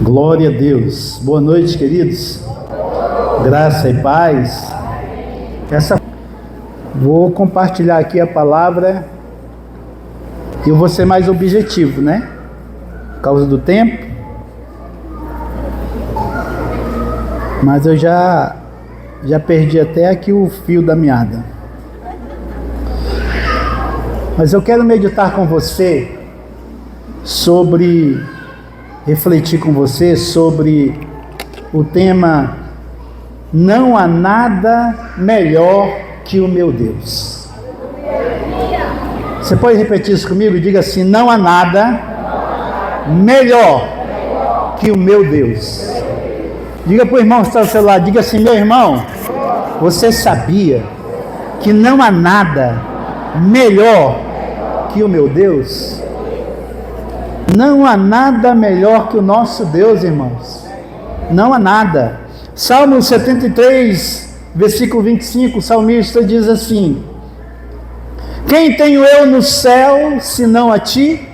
Glória a Deus. Boa noite, queridos. Graça e paz. Vou compartilhar aqui a palavra. Eu vou ser mais objetivo, né? Por causa do tempo. Mas eu já perdi até aqui o fio da meada. Mas eu quero meditar com você refletir com você sobre o tema Não há nada melhor que o meu Deus. Você pode repetir isso comigo? Diga assim: não há nada melhor que o meu Deus. Diga para o irmão que está ao seu lado, diga assim: meu irmão, você sabia que não há nada melhor que o meu Deus? Não há nada melhor que o nosso Deus, irmãos. Não há nada. Salmo 73, versículo 25, o salmista diz assim: quem tenho eu no céu, senão a ti?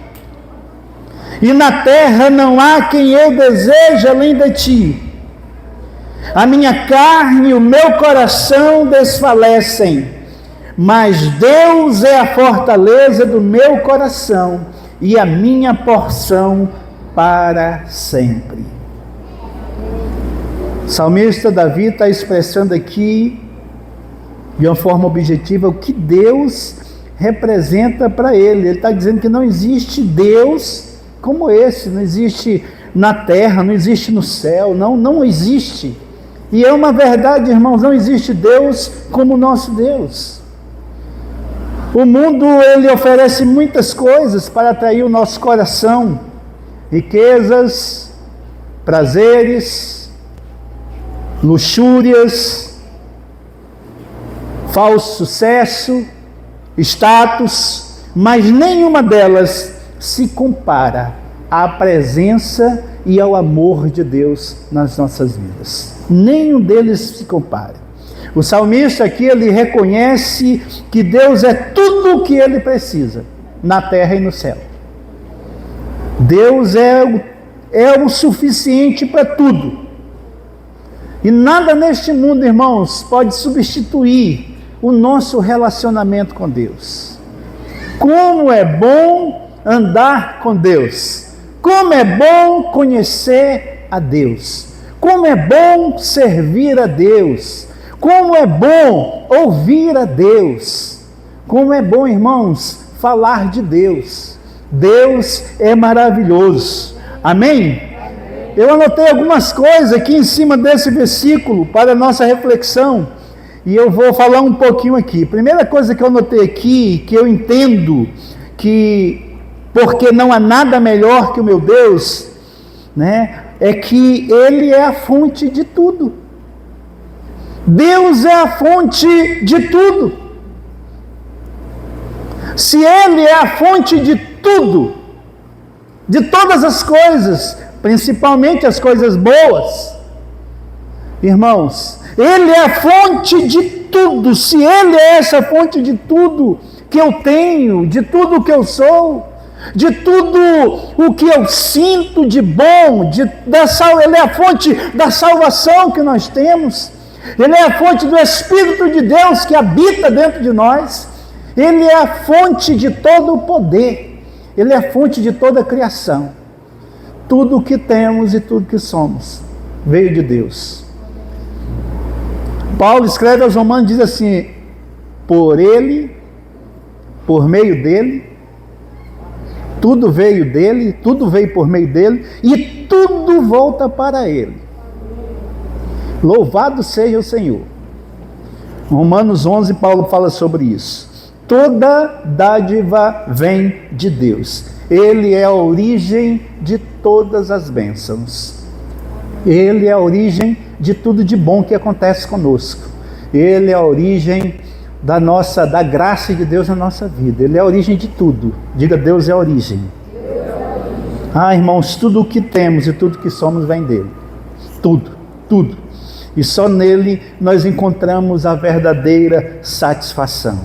E na terra não há quem eu deseje além de ti. A minha carne e o meu coração desfalecem, mas Deus é a fortaleza do meu coração e a minha porção para sempre. O salmista Davi está expressando aqui, de uma forma objetiva, o que Deus representa para ele. Ele está dizendo que não existe Deus como esse, não existe na terra, não existe no céu, não existe. E é uma verdade, irmãos, não existe Deus como o nosso Deus. O mundo, ele oferece muitas coisas para atrair o nosso coração: riquezas, prazeres, luxúrias, falso sucesso, status, mas nenhuma delas se compara à presença e ao amor de Deus nas nossas vidas. Nenhum deles se compara. O salmista aqui, ele reconhece que Deus é tudo o que ele precisa, na terra e no céu. Deus é o suficiente para tudo. E nada neste mundo, irmãos, pode substituir o nosso relacionamento com Deus. Como é bom andar com Deus. Como é bom conhecer a Deus. Como é bom servir a Deus. Como é bom ouvir a Deus. Como é bom, irmãos, falar de Deus. Deus é maravilhoso. Amém? Eu anotei algumas coisas aqui em cima desse versículo para a nossa reflexão. E eu vou falar um pouquinho aqui. Primeira coisa que eu anotei aqui, que eu entendo que porque não há nada melhor que o meu Deus, né, é que Ele é a fonte de tudo. Deus é a fonte de tudo. Se Ele é a fonte de tudo, de todas as coisas, principalmente as coisas boas, irmãos, Ele é a fonte de tudo. Se Ele é essa fonte de tudo que eu tenho, de tudo que eu sou, de tudo o que eu sinto de bom, Ele é a fonte da salvação que nós temos. Ele é a fonte do Espírito de Deus que habita dentro de nós. Ele é a fonte de todo o poder. Ele é a fonte de toda a criação. Tudo o que temos e tudo que somos veio de Deus. Paulo escreve aos Romanos, diz assim: por Ele, por meio dEle, tudo veio dEle, tudo veio por meio dEle, e tudo volta para Ele. Louvado seja o Senhor. Romanos 11, Paulo fala sobre isso. Toda dádiva vem de Deus. Ele é a origem de todas as bênçãos. Ele é a origem de tudo de bom que acontece conosco. Ele é a origem da graça de Deus na nossa vida. Ele é a origem de tudo. Diga: Deus é a origem. Ah, irmãos, tudo o que temos e tudo que somos vem dele. Tudo, tudo. E só nele nós encontramos a verdadeira satisfação.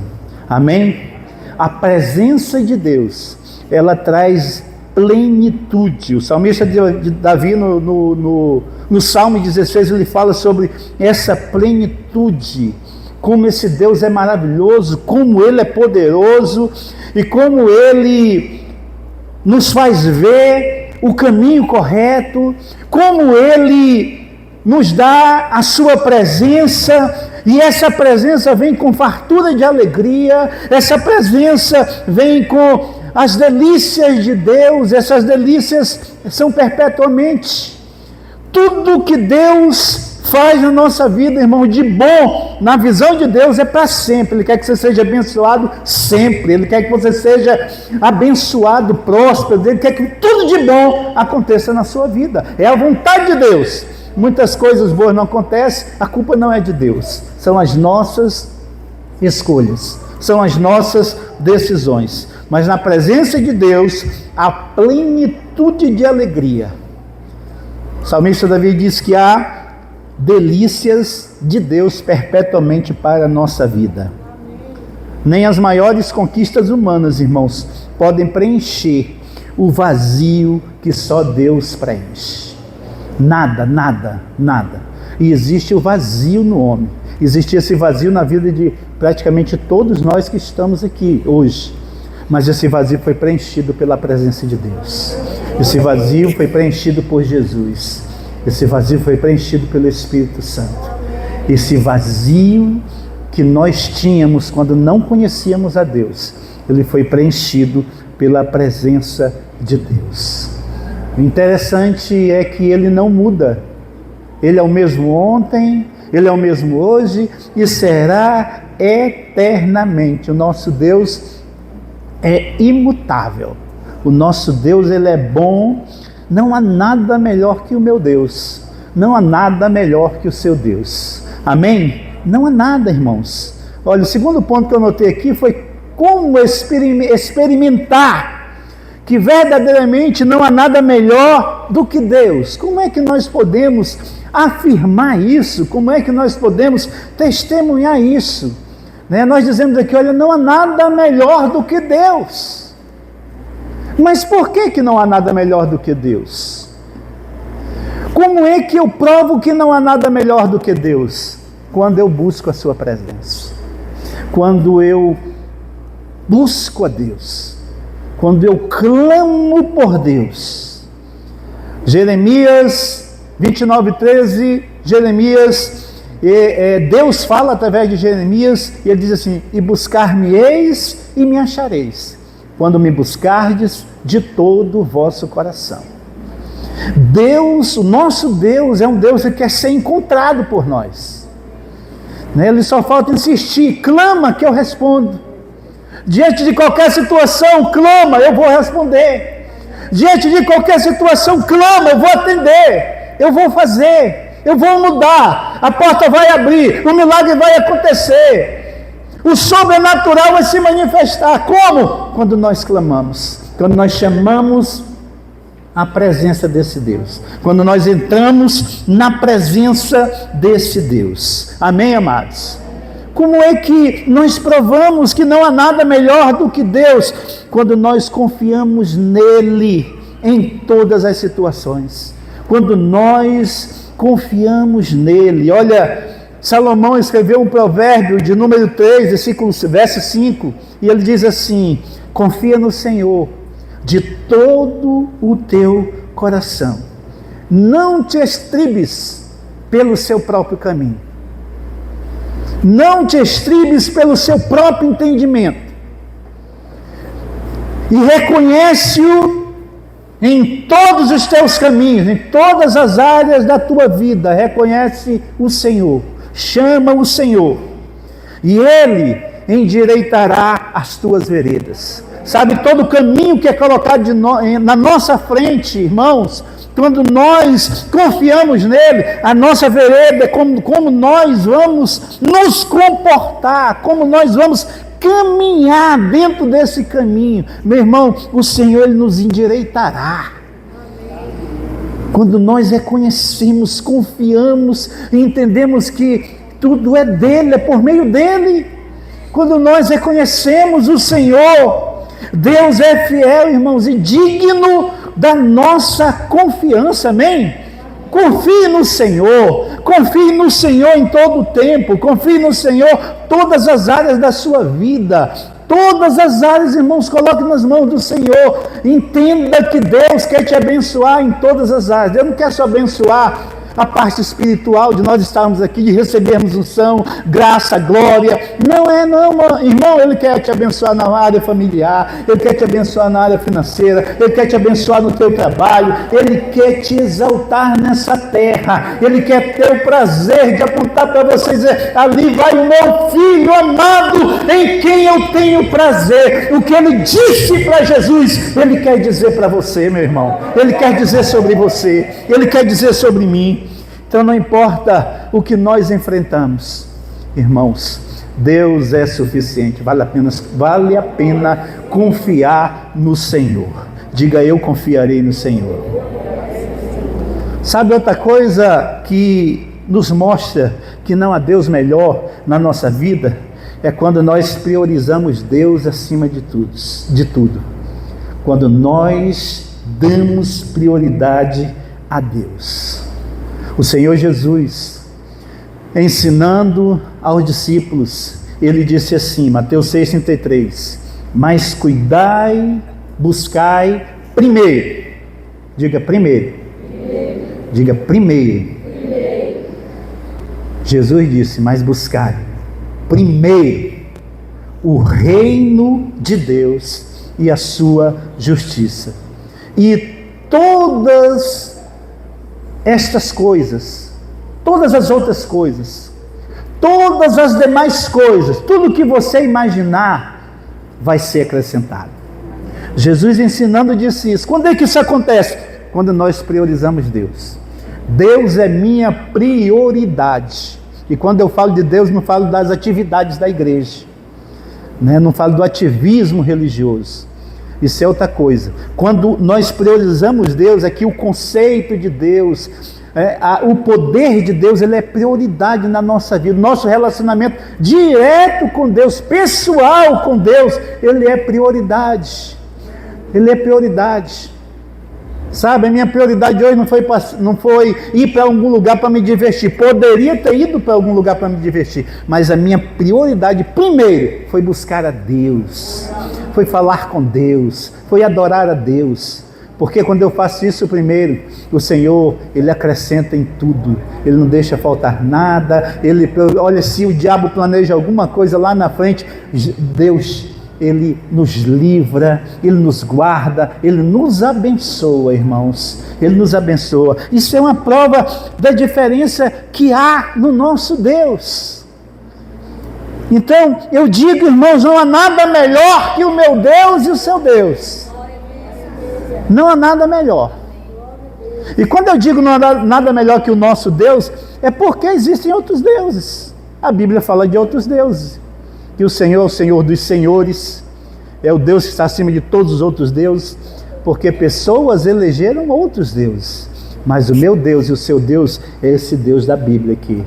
Amém? A presença de Deus, ela traz plenitude. O salmista de Davi, no Salmo 16, ele fala sobre essa plenitude, como esse Deus é maravilhoso, como Ele é poderoso e como Ele nos faz ver o caminho correto, como Ele nos dá a sua presença, e essa presença vem com fartura de alegria, essa presença vem com as delícias de Deus, essas delícias são perpetuamente. Tudo que Deus faz na nossa vida, irmão, de bom, na visão de Deus, é para sempre. Ele quer que você seja abençoado sempre, Ele quer que você seja abençoado, próspero, Ele quer que tudo de bom aconteça na sua vida, é a vontade de Deus. Muitas coisas boas não acontecem, a culpa não é de Deus, são as nossas escolhas, são as nossas decisões, mas na presença de Deus, a plenitude de alegria. O salmista Davi diz que há delícias de Deus perpetuamente para a nossa vida. Nem as maiores conquistas humanas, irmãos, podem preencher o vazio que só Deus preenche. Nada, nada, nada. E existe o vazio no homem. Existe esse vazio na vida de praticamente todos nós que estamos aqui hoje. Mas esse vazio foi preenchido pela presença de Deus. Esse vazio foi preenchido por Jesus. Esse vazio foi preenchido pelo Espírito Santo. Esse vazio que nós tínhamos quando não conhecíamos a Deus, ele foi preenchido pela presença de Deus. O interessante é que Ele não muda. Ele é o mesmo ontem, Ele é o mesmo hoje e será eternamente. O nosso Deus é imutável. O nosso Deus, Ele é bom. Não há nada melhor que o meu Deus. Não há nada melhor que o seu Deus. Amém? Não há nada, irmãos. Olha, o segundo ponto que eu notei aqui foi como experimentar que verdadeiramente não há nada melhor do que Deus. Como é que nós podemos afirmar isso? Como é que nós podemos testemunhar isso? Nós dizemos aqui, olha, não há nada melhor do que Deus. Mas por que não há nada melhor do que Deus? Como é que eu provo que não há nada melhor do que Deus? Quando eu busco a sua presença. Quando eu busco a Deus. Quando eu clamo por Deus. Jeremias 29:13, Deus fala através de Jeremias, e ele diz assim: e buscar-me-eis e me achareis, quando me buscardes de todo o vosso coração. Deus, o nosso Deus, é um Deus que quer ser encontrado por nós. Ele só falta insistir: clama que eu respondo. Diante de qualquer situação, clama, eu vou responder. Diante de qualquer situação, clama, eu vou atender, eu vou fazer, eu vou mudar, a porta vai abrir, o milagre vai acontecer, o sobrenatural vai se manifestar. Como? Quando nós clamamos, quando nós chamamos a presença desse Deus, quando nós entramos na presença desse Deus. Amém, amados? Como é que nós provamos que não há nada melhor do que Deus? Quando nós confiamos nele em todas as situações. Quando nós confiamos nele. Olha, Salomão escreveu um provérbio de número 3, verso 5, e ele diz assim: confia no Senhor de todo o teu coração. Não te estribes pelo seu próprio caminho. Não te estribes pelo seu próprio entendimento. E reconhece-o em todos os teus caminhos, em todas as áreas da tua vida. Reconhece o Senhor. Chama o Senhor. E Ele endireitará as tuas veredas. Sabe, todo o caminho que é colocado na nossa frente, irmãos, quando nós confiamos nele, a nossa vereda é como nós vamos nos comportar, como nós vamos caminhar dentro desse caminho. Meu irmão, o Senhor, Ele nos endireitará. Quando nós reconhecemos, confiamos e entendemos que tudo é dele, é por meio dele. Quando nós reconhecemos o Senhor, Deus é fiel, irmãos, e digno da nossa confiança, amém? Confie no Senhor em todo o tempo, confie no Senhor em todas as áreas da sua vida. Todas as áreas, irmãos, coloque nas mãos do Senhor. Entenda que Deus quer te abençoar em todas as áreas. Deus não quer só abençoar a parte espiritual de nós estarmos aqui, de recebermos unção, graça, glória. Não, irmão, Ele quer te abençoar na área familiar, Ele quer te abençoar na área financeira, Ele quer te abençoar no teu trabalho, Ele quer te exaltar nessa terra, Ele quer ter o prazer de apontar para você e dizer: ali vai o meu filho amado, em quem eu tenho prazer. O que Ele disse para Jesus, Ele quer dizer para você, meu irmão. Ele quer dizer sobre você, Ele quer dizer sobre mim. Então não importa o que nós enfrentamos, irmãos, Deus é suficiente. Vale a pena confiar no Senhor. Diga: eu confiarei no Senhor. Sabe outra coisa que nos mostra que não há Deus melhor na nossa vida? É quando nós priorizamos Deus acima de tudo. Quando nós damos prioridade a Deus. O Senhor Jesus, ensinando aos discípulos, Ele disse assim, Mateus 6,33: mas cuidai, buscai primeiro. Diga primeiro. Diga primeiro. Jesus disse: mas buscai primeiro o reino de Deus e a sua justiça, e todas estas coisas, todas as outras coisas, todas as demais coisas, tudo que você imaginar vai ser acrescentado. Jesus ensinando disse isso. Quando é que isso acontece? Quando nós priorizamos Deus. Deus é minha prioridade. E quando eu falo de Deus, não falo das atividades da igreja, né? Não falo do ativismo religioso. Isso é outra coisa. Quando nós priorizamos Deus, é que o conceito de Deus, o poder de Deus, ele é prioridade na nossa vida. Nosso relacionamento direto com Deus, pessoal com Deus, ele é prioridade. Ele é prioridade. Sabe, a minha prioridade hoje não foi ir para algum lugar para me divertir. Poderia ter ido para algum lugar para me divertir, mas a minha prioridade primeiro foi buscar a Deus, foi falar com Deus, foi adorar a Deus. Porque quando eu faço isso primeiro, o Senhor, Ele acrescenta em tudo. Ele não deixa faltar nada. Olha, se o diabo planeja alguma coisa lá na frente, Deus, Ele nos livra, Ele nos guarda, Ele nos abençoa, irmãos. Ele nos abençoa. Isso é uma prova da diferença que há no nosso Deus. Então, eu digo, irmãos, não há nada melhor que o meu Deus e o seu Deus. Não há nada melhor. E quando eu digo não há nada melhor que o nosso Deus, é porque existem outros deuses. A Bíblia fala de outros deuses. Que o Senhor é o Senhor dos senhores, é o Deus que está acima de todos os outros deuses, porque pessoas elegeram outros deuses, mas o meu Deus e o seu Deus é esse Deus da Bíblia aqui,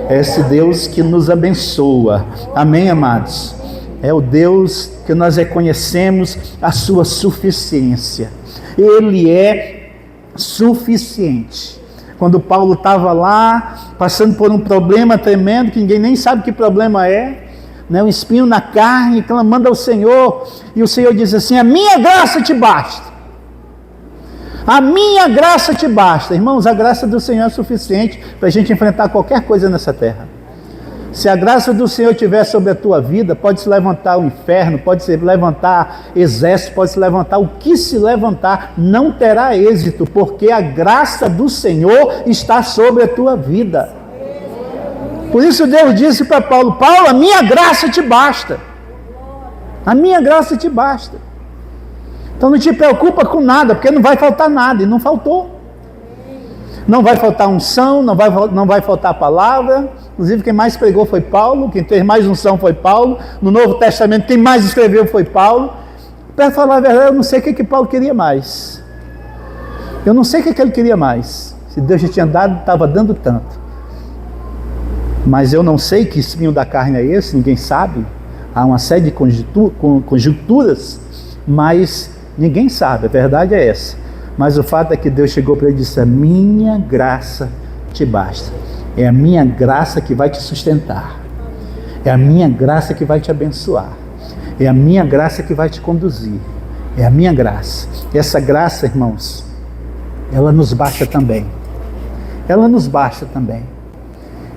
é esse Deus que nos abençoa, amém, amados? É o Deus que nós reconhecemos a sua suficiência, Ele é suficiente. Quando Paulo estava lá, passando por um problema tremendo, que ninguém nem sabe que problema é, um espinho na carne, clamando ao Senhor, e o Senhor diz assim: a minha graça te basta, a minha graça te basta. Irmãos, a graça do Senhor é suficiente para a gente enfrentar qualquer coisa nessa terra. Se a graça do Senhor estiver sobre a tua vida, pode se levantar o inferno, pode se levantar exército, pode se levantar o que se levantar, não terá êxito, porque a graça do Senhor está sobre a tua vida. Por isso Deus disse para Paulo: Paulo, a minha graça te basta. A minha graça te basta. Então não te preocupa com nada, porque não vai faltar nada, e não faltou. Não vai faltar unção, não vai faltar palavra. Inclusive quem mais pregou foi Paulo, quem teve mais unção foi Paulo. No Novo Testamento quem mais escreveu foi Paulo. Para falar a verdade, eu não sei o que Paulo queria mais. Eu não sei o que ele queria mais. Se Deus já tinha dado, estava dando tanto. Mas eu não sei que espinho da carne é esse, ninguém sabe. Há uma série de conjunturas, mas ninguém sabe, a verdade é essa. Mas o fato é que Deus chegou para ele e disse: a minha graça te basta. É a minha graça que vai te sustentar. É a minha graça que vai te abençoar. É a minha graça que vai te conduzir. É a minha graça. E essa graça, irmãos, ela nos basta também. Ela nos basta também.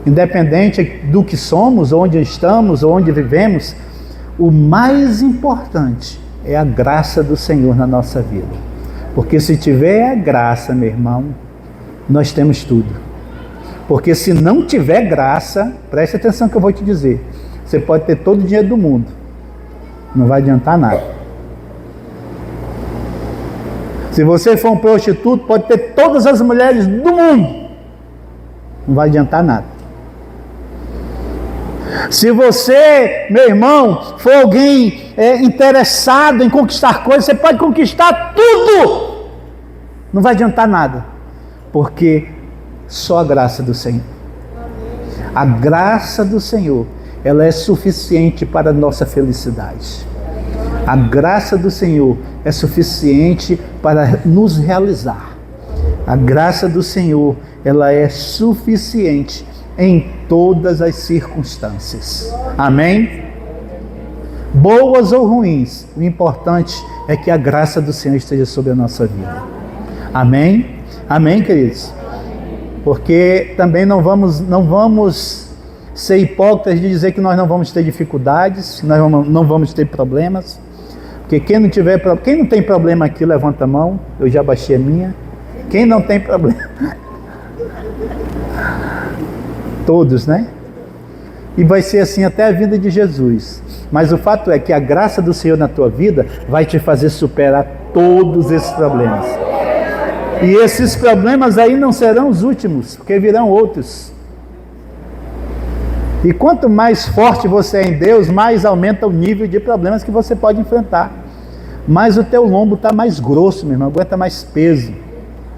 Independente do que somos, onde estamos, onde vivemos, o mais importante é a graça do Senhor na nossa vida. Porque se tiver a graça, meu irmão, nós temos tudo. Porque se não tiver graça, preste atenção que eu vou te dizer, você pode ter todo o dinheiro do mundo, não vai adiantar nada. Se você for um prostituto, pode ter todas as mulheres do mundo, não vai adiantar nada. Se você, meu irmão, for alguém interessado em conquistar coisas, você pode conquistar tudo, não vai adiantar nada, porque só a graça do Senhor. A graça do Senhor, ela é suficiente para a nossa felicidade. A graça do Senhor é suficiente para nos realizar. A graça do Senhor, ela é suficiente em todas as circunstâncias. Amém? Boas ou ruins, o importante é que a graça do Senhor esteja sobre a nossa vida. Amém? Amém, queridos? Porque também não vamos ser hipócritas de dizer que nós não vamos ter dificuldades, que nós não vamos ter problemas. Porque quem não tem problema aqui, levanta a mão. Eu já baixei a minha. Quem não tem problema? Todos, né? E vai ser assim até a vinda de Jesus. Mas o fato é que a graça do Senhor na tua vida vai te fazer superar todos esses problemas. E esses problemas aí não serão os últimos, porque virão outros. E quanto mais forte você é em Deus, mais aumenta o nível de problemas que você pode enfrentar. Mais o teu lombo está mais grosso, meu irmão, aguenta mais peso.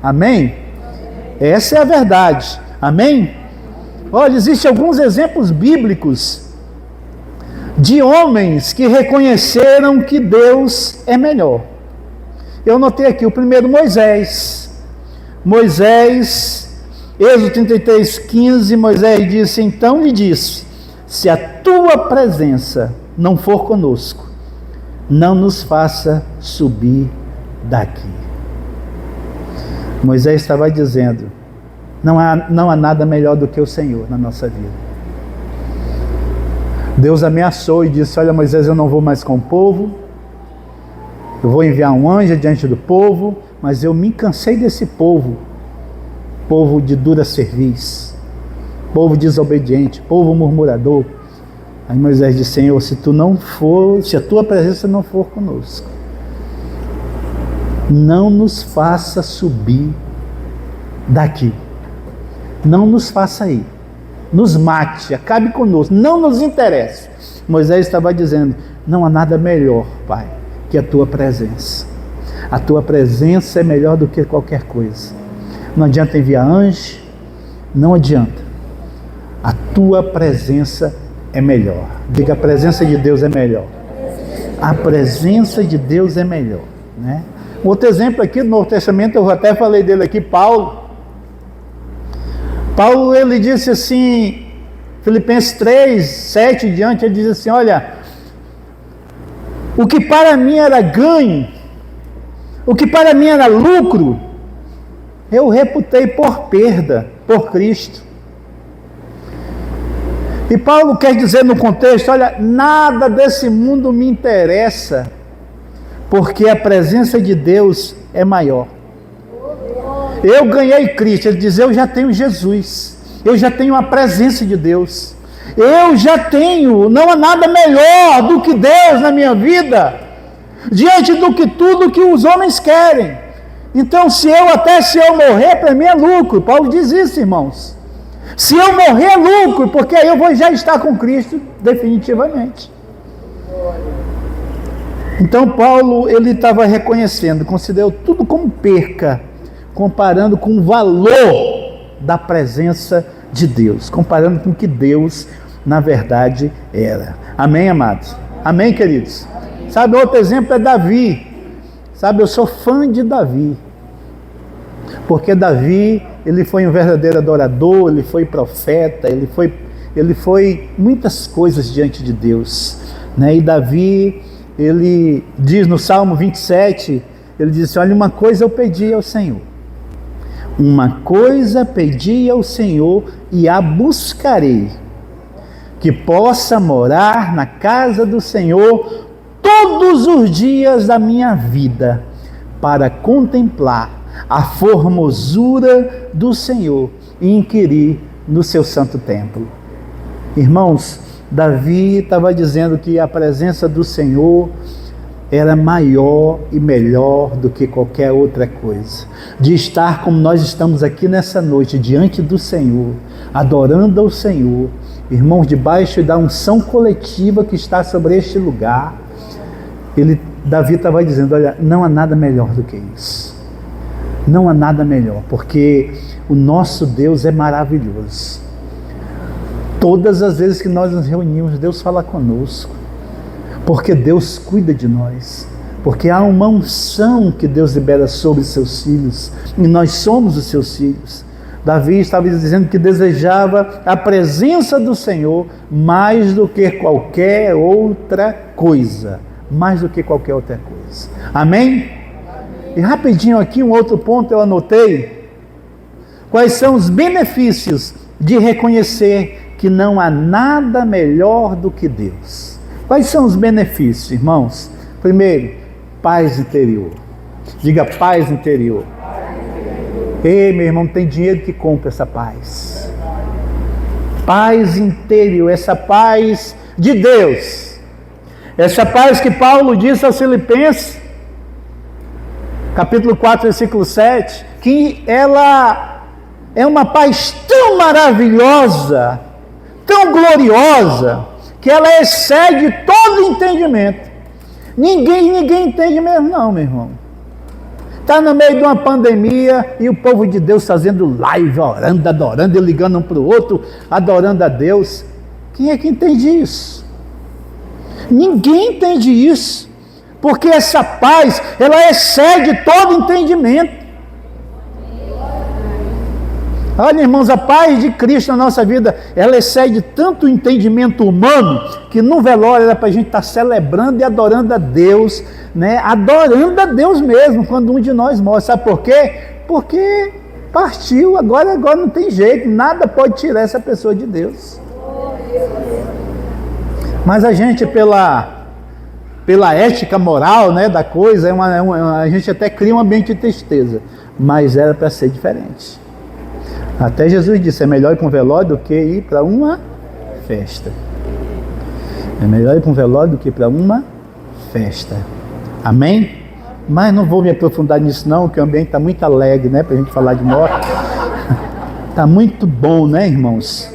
Amém? Essa é a verdade. Amém? Olha, existem alguns exemplos bíblicos de homens que reconheceram que Deus é melhor. Eu notei aqui o primeiro, Moisés, Êxodo 33:15, Moisés disse: então lhe disse, se a tua presença não for conosco, não nos faça subir daqui. Moisés estava dizendo, não há nada melhor do que o Senhor na nossa vida. Deus ameaçou e disse: olha, Moisés, eu não vou mais com o povo, eu vou enviar um anjo diante do povo, mas eu me cansei desse povo de dura cerviz, povo desobediente, povo murmurador. Aí Moisés disse: Senhor, se a tua presença não for conosco, não nos faça subir daqui, não nos faça ir, nos mate, acabe conosco, não nos interessa. Moisés estava dizendo: não há nada melhor, Pai, que a tua presença. A tua presença é melhor do que qualquer coisa. Não adianta enviar anjo, não adianta. A tua presença é melhor. Diga: a presença de Deus é melhor. A presença de Deus é melhor, né? Outro exemplo aqui no Novo Testamento, eu até falei dele aqui, Paulo, ele disse assim, Filipenses 3:7 em diante, ele diz assim: olha, o que para mim era ganho, o que para mim era lucro, eu reputei por perda, por Cristo. E Paulo quer dizer no contexto: olha, nada desse mundo me interessa, porque a presença de Deus é maior. Eu ganhei Cristo, ele diz: eu já tenho Jesus, eu já tenho a presença de Deus, eu já tenho, não há nada melhor do que Deus na minha vida, diante do que tudo que os homens querem. Então se eu morrer, para mim é lucro. Paulo diz isso, irmãos. Se eu morrer é lucro, porque aí eu vou já estar com Cristo definitivamente. Então Paulo, ele estava reconhecendo, considerou tudo como perca, comparando com o valor da presença de Deus, comparando com o que Deus na verdade era. Amém, amados? Amém, queridos? Sabe, outro exemplo é Davi. Sabe, eu sou fã de Davi. Porque Davi, ele foi um verdadeiro adorador, ele foi profeta, ele foi muitas coisas diante de Deus, né? E Davi, ele diz no Salmo 27, ele diz assim, olha, uma coisa eu pedi ao Senhor. Uma coisa pedi ao Senhor e a buscarei, que possa morar na casa do Senhor todos os dias da minha vida, para contemplar a formosura do Senhor e inquirir no seu santo templo. Irmãos, Davi estava dizendo que a presença do Senhor era maior e melhor do que qualquer outra coisa. De estar como nós estamos aqui nessa noite, diante do Senhor, adorando ao Senhor, irmãos, debaixo da unção coletiva que está sobre este lugar, Davi estava dizendo, olha, não há nada melhor do que isso. Não há nada melhor, porque o nosso Deus é maravilhoso. Todas as vezes que nós nos reunimos, Deus fala conosco, porque Deus cuida de nós, porque há uma unção que Deus libera sobre seus filhos, e nós somos os seus filhos. Davi estava dizendo que desejava a presença do Senhor mais do que qualquer outra coisa, mais do que qualquer outra coisa. Amém? E rapidinho aqui, um outro ponto eu anotei, quais são os benefícios de reconhecer que não há nada melhor do que Deus. Quais são os benefícios, irmãos? Primeiro, paz interior. Diga paz interior. Ei, meu irmão, tem dinheiro que compra essa paz. Paz interior, essa paz de Deus. Essa paz que Paulo disse aos Filipenses, capítulo 4, versículo 7, que ela é uma paz tão maravilhosa, tão gloriosa, que ela excede todo entendimento. Ninguém entende mesmo não, meu irmão. Está no meio de uma pandemia e o povo de Deus fazendo live, orando, adorando, e ligando um para o outro, adorando a Deus. Quem é que entende isso? Ninguém entende isso, porque essa paz, ela excede todo entendimento. Olha, irmãos, a paz de Cristo na nossa vida, ela excede tanto o entendimento humano, que no velório era para a gente estar celebrando e adorando a Deus, né? Adorando a Deus mesmo, quando um de nós morre. Sabe por quê? Porque partiu, agora não tem jeito, nada pode tirar essa pessoa de Deus. Mas a gente, pela ética moral, né, da coisa, a gente até cria um ambiente de tristeza, mas era para ser diferente. Até Jesus disse, é melhor ir para um velório do que ir para uma festa. É melhor ir para um velório do que ir para uma festa. Amém? Mas não vou me aprofundar nisso não, porque o ambiente está muito alegre, né, para a gente falar de morte. Está muito bom, né, irmãos?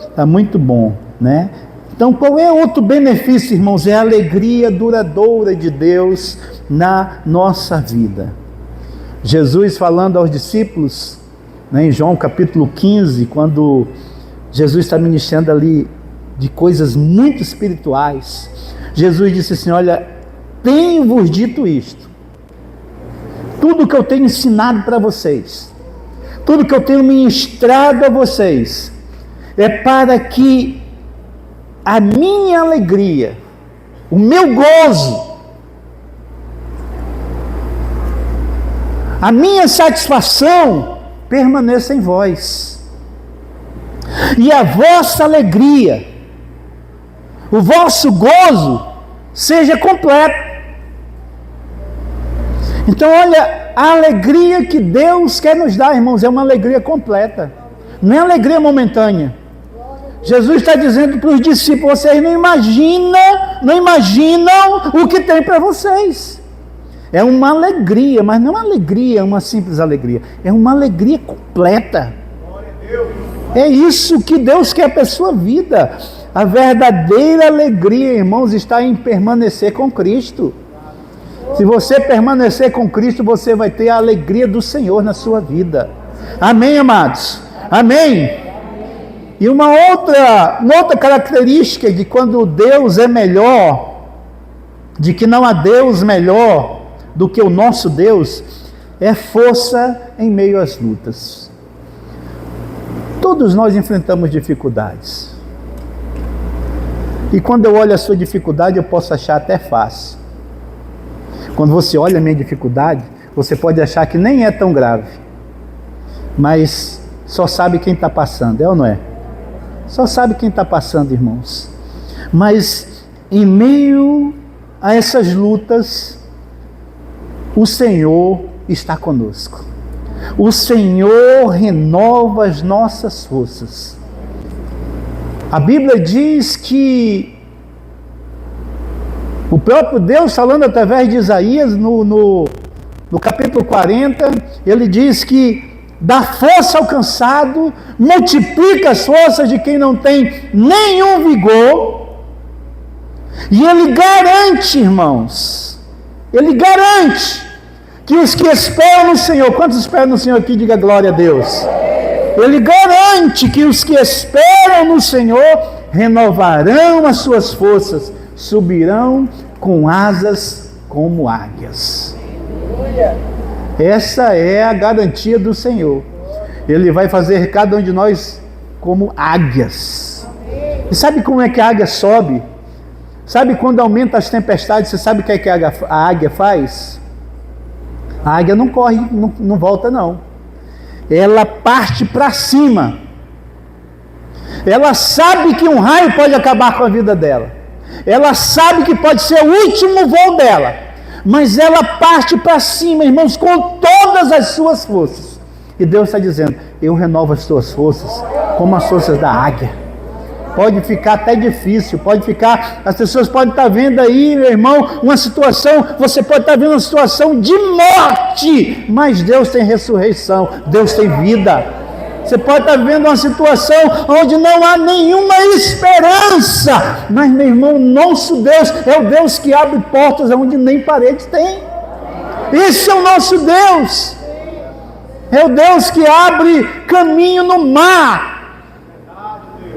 Está muito bom, né? Então, qual é outro benefício, irmãos? É a alegria duradoura de Deus na nossa vida. Jesus falando aos discípulos, né, em João capítulo 15, quando Jesus está ministrando ali de coisas muito espirituais, Jesus disse assim, olha, tenho-vos dito isto, tudo que eu tenho ensinado para vocês, tudo que eu tenho ministrado a vocês, é para que a minha alegria, o meu gozo, a minha satisfação permaneça em vós, e a vossa alegria, o vosso gozo seja completo. Então olha, a alegria que Deus quer nos dar, irmãos, é uma alegria completa, não é alegria momentânea. Jesus está dizendo para os discípulos, vocês não imaginam o que tem para vocês. É uma alegria, mas não é uma alegria, uma simples alegria. É uma alegria completa. É isso que Deus quer para a sua vida. A verdadeira alegria, irmãos, está em permanecer com Cristo. Se você permanecer com Cristo, você vai ter a alegria do Senhor na sua vida. Amém, amados? Amém? E uma outra característica de quando Deus é melhor, de que não há Deus melhor do que o nosso Deus, é força em meio às lutas. Todos nós enfrentamos dificuldades. E quando eu olho a sua dificuldade, eu posso achar até fácil. Quando você olha a minha dificuldade, você pode achar que nem é tão grave. Mas só sabe quem está passando, é ou não é? Só sabe quem está passando, irmãos. Mas em meio a essas lutas, o Senhor está conosco. O Senhor renova as nossas forças. A Bíblia diz que o próprio Deus, falando através de Isaías, no capítulo 40, ele diz que dá força ao cansado, multiplica as forças de quem não tem nenhum vigor. E ele garante, irmãos, ele garante que os que esperam no Senhor, quantos esperam no Senhor aqui, diga glória a Deus. Ele garante que os que esperam no Senhor renovarão as suas forças, subirão com asas como águias. Essa é a garantia do Senhor. Ele vai fazer cada um de nós como águias. E sabe como é que a águia sobe? Sabe quando aumenta as tempestades, você sabe o que é que a águia faz? A águia não corre, não volta não. Ela parte para cima. Ela sabe que um raio pode acabar com a vida dela. Ela sabe que pode ser o último voo dela. Mas ela parte para cima, irmãos, com todas as suas forças. E Deus está dizendo, eu renovo as tuas forças, como as forças da águia. Pode ficar até difícil, as pessoas podem estar vendo aí, meu irmão, uma situação, você pode estar vendo uma situação de morte, mas Deus tem ressurreição, Deus tem vida. Você pode estar vendo uma situação onde não há nenhuma esperança, mas, meu irmão, nosso Deus é o Deus que abre portas onde nem paredes tem. Esse é o nosso Deus. É o Deus que abre caminho no mar.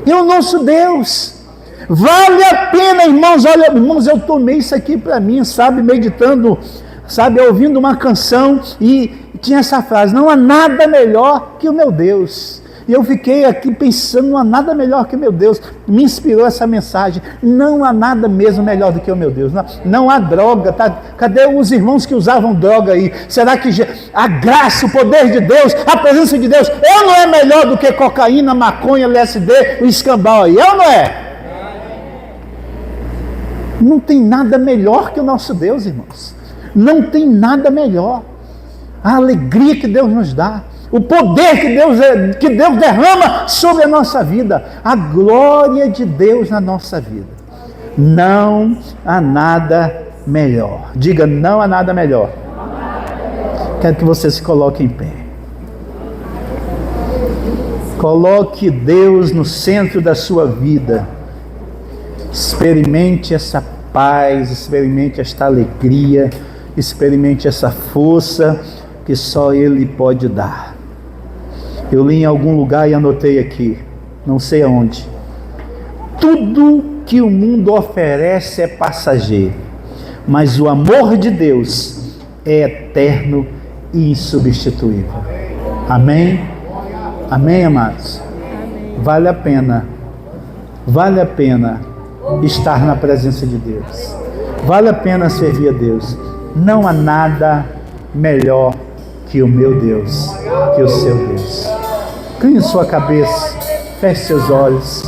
É o nosso Deus. Vale a pena, irmãos. Olha, irmãos, eu tomei isso aqui para mim, sabe, meditando, sabe, ouvindo uma canção e tinha essa frase, não há nada melhor que o meu Deus. E eu fiquei aqui pensando, não há nada melhor que o meu Deus. Me inspirou essa mensagem, não há nada mesmo melhor do que o meu Deus. Não há droga, tá? Cadê os irmãos que usavam droga aí? Será que a graça, o poder de Deus, a presença de Deus, não é melhor do que cocaína, maconha, LSD, o escambau aí? Não é? Não tem nada melhor que o nosso Deus, irmãos. Não tem nada melhor. A alegria que Deus nos dá, o poder que Deus derrama sobre a nossa vida, a glória de Deus na nossa vida. Não há nada melhor. Diga, não há nada melhor. Quero que você se coloque em pé. Coloque Deus no centro da sua vida. Experimente essa paz, experimente esta alegria, experimente essa força que só Ele pode dar. Eu li em algum lugar e anotei aqui, não sei aonde. Tudo que o mundo oferece é passageiro, mas o amor de Deus é eterno e insubstituível. Amém? Amém, amados? Vale a pena estar na presença de Deus. Vale a pena servir a Deus. Não há nada melhor que o meu Deus, que o seu Deus. Incline sua cabeça, feche seus olhos.